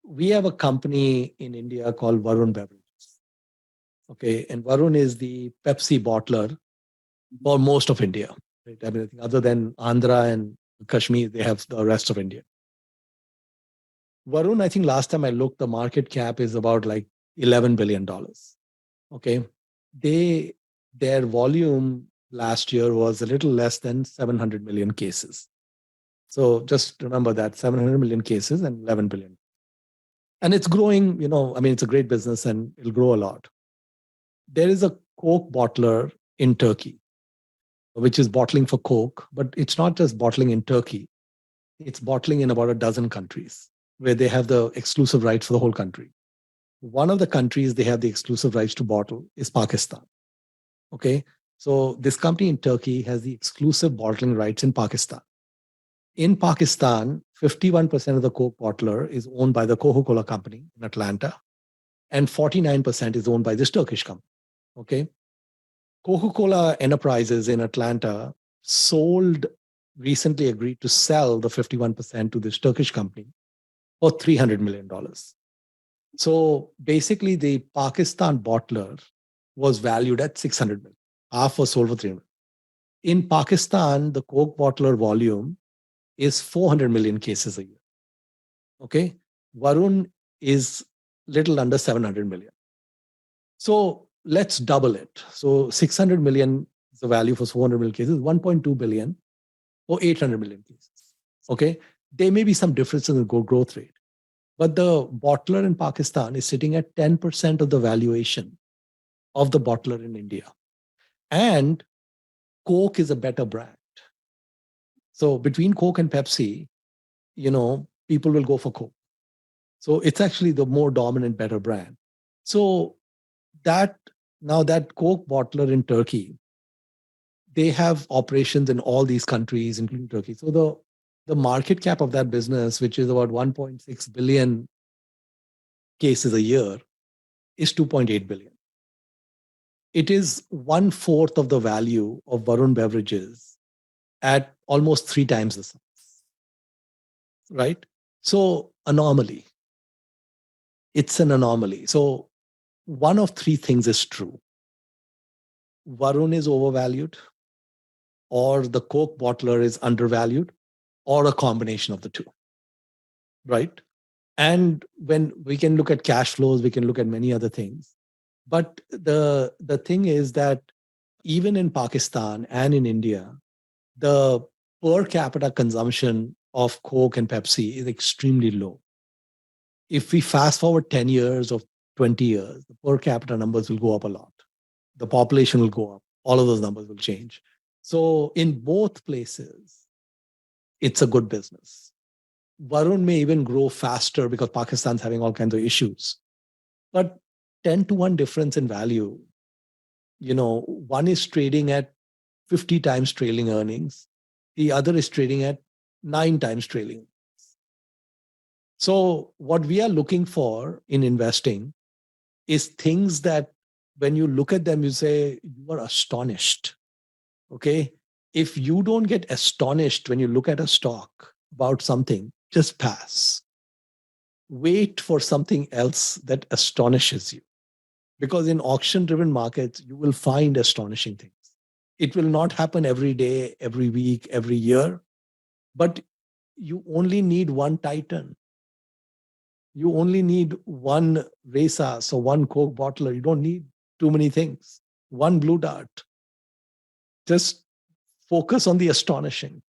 we have a company in India called Varun Beverages. Okay. And Varun is the Pepsi bottler for most of India. Right? I mean, I think other than Andhra and Kashmir, they have the rest of India. Varun, I think last time I looked, the market cap is about like $11 billion. Okay. They their volume last year was a little less than 700 million cases. So just remember that 700 million cases and 11 billion. And it's growing, I mean, it's a great business and it'll grow a lot. There is a Coke bottler in Turkey, which is bottling for Coke, but it's not just bottling in Turkey. It's bottling in about a dozen countries where they have the exclusive rights for the whole country. One of the countries they have the exclusive rights to bottle is Pakistan. Okay. So this company in Turkey has the exclusive bottling rights in Pakistan. In Pakistan, 51% of the Coke bottler is owned by the Coca-Cola company in Atlanta, and 49% is owned by this Turkish company. Okay. Coca-Cola Enterprises in Atlanta recently agreed to sell the 51% to this Turkish company for $300 million. So basically, the Pakistan bottler was valued at $600 million. Half was sold for $300 million. In Pakistan, the Coke bottler volume is 400 million cases a year. Okay. Varun is little under 700 million. So let's double it. So 600 million is the value for 400 million cases, 1.2 billion for 800 million cases. Okay. There may be some difference in the growth rate, but the bottler in Pakistan is sitting at 10% of the valuation of the bottler in India. And Coke is a better brand. So between Coke and Pepsi, people will go for Coke. So it's actually the more dominant, better brand. So that Coke bottler in Turkey, they have operations in all these countries, including Turkey. So the market cap of that business, which is about 1.6 billion cases a year, is 2.8 billion. It is 1/4 of the value of Varun Beverages at almost 3 times the size. Right? So anomaly. It's an anomaly. So one of 3 things is true. Varun is overvalued, or the Coke bottler is undervalued, or a combination of the two. Right? And when we can look at cash flows, we can look at many other things. But the thing is that even in Pakistan and in India, the per capita consumption of Coke and Pepsi is extremely low. If we fast forward 10 years or 20 years, the per capita numbers will go up a lot. The population will go up. All of those numbers will change. So in both places, it's a good business. Varun may even grow faster because Pakistan's having all kinds of issues. But 10-to-1 difference in value, one is trading at 50 times trailing earnings. The other is trading at 9 times trailing. So what we are looking for in investing is things that when you look at them, you say, you are astonished. Okay. If you don't get astonished when you look at a stock about something, just pass. Wait for something else that astonishes you. Because in auction-driven markets, you will find astonishing things. It will not happen every day, every week, every year, but you only need one Titan. You only need one Racas or one Coke bottler. You don't need too many things. One Blue Dart. Just focus on the astonishing.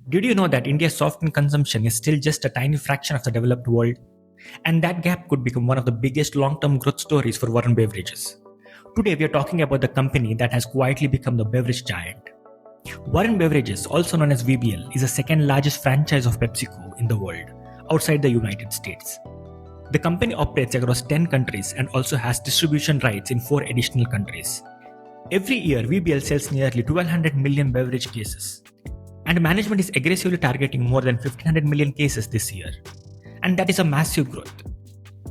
Did you know that India's soft drink consumption is still just a tiny fraction of the developed world? And that gap could become one of the biggest long-term growth stories for Varun Beverages. Today we are talking about the company that has quietly become the beverage giant. Varun Beverages, also known as VBL, is the second largest franchise of PepsiCo in the world, outside the United States. The company operates across 10 countries and also has distribution rights in 4 additional countries. Every year, VBL sells nearly 1,200 million beverage cases. And management is aggressively targeting more than 1,500 million cases this year. And that is a massive growth.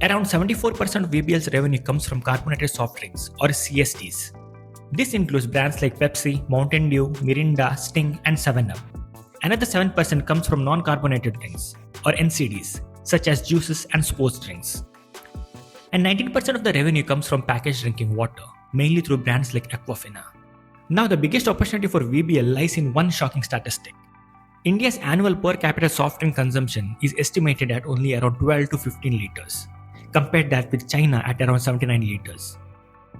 Around 74% of VBL's revenue comes from carbonated soft drinks, or CSDs. This includes brands like Pepsi, Mountain Dew, Mirinda, Sting, and 7up. Another 7% comes from non-carbonated drinks, or NCDs. such as juices and sports drinks. And 19% of the revenue comes from packaged drinking water, mainly through brands like Aquafina. Now, the biggest opportunity for VBL lies in one shocking statistic. India's annual per capita soft drink consumption is estimated at only around 12 to 15 liters. Compare that with China at around 79 liters.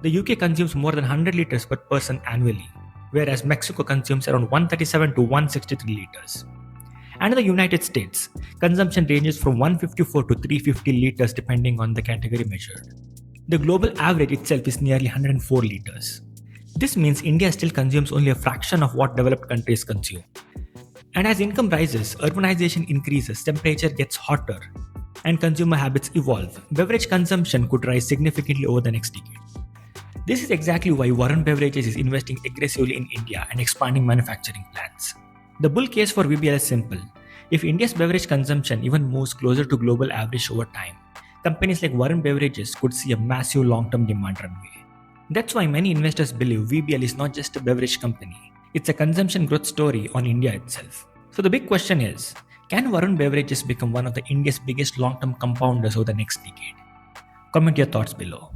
The UK consumes more than 100 liters per person annually, whereas Mexico consumes around 137 to 163 liters. And in the United States, consumption ranges from 154 to 350 liters depending on the category measured. The global average itself is nearly 104 liters. This means India still consumes only a fraction of what developed countries consume. And as income rises, urbanization increases, temperature gets hotter, and consumer habits evolve, beverage consumption could rise significantly over the next decade. This is exactly why Varun Beverages is investing aggressively in India and expanding manufacturing plants. The bull case for VBL is simple. If India's beverage consumption even moves closer to global average over time, companies like Varun Beverages could see a massive long-term demand runway. That's why many investors believe VBL is not just a beverage company, it's a consumption growth story on India itself. So the big question is, can Varun Beverages become one of India's biggest long-term compounders over the next decade? Comment your thoughts below.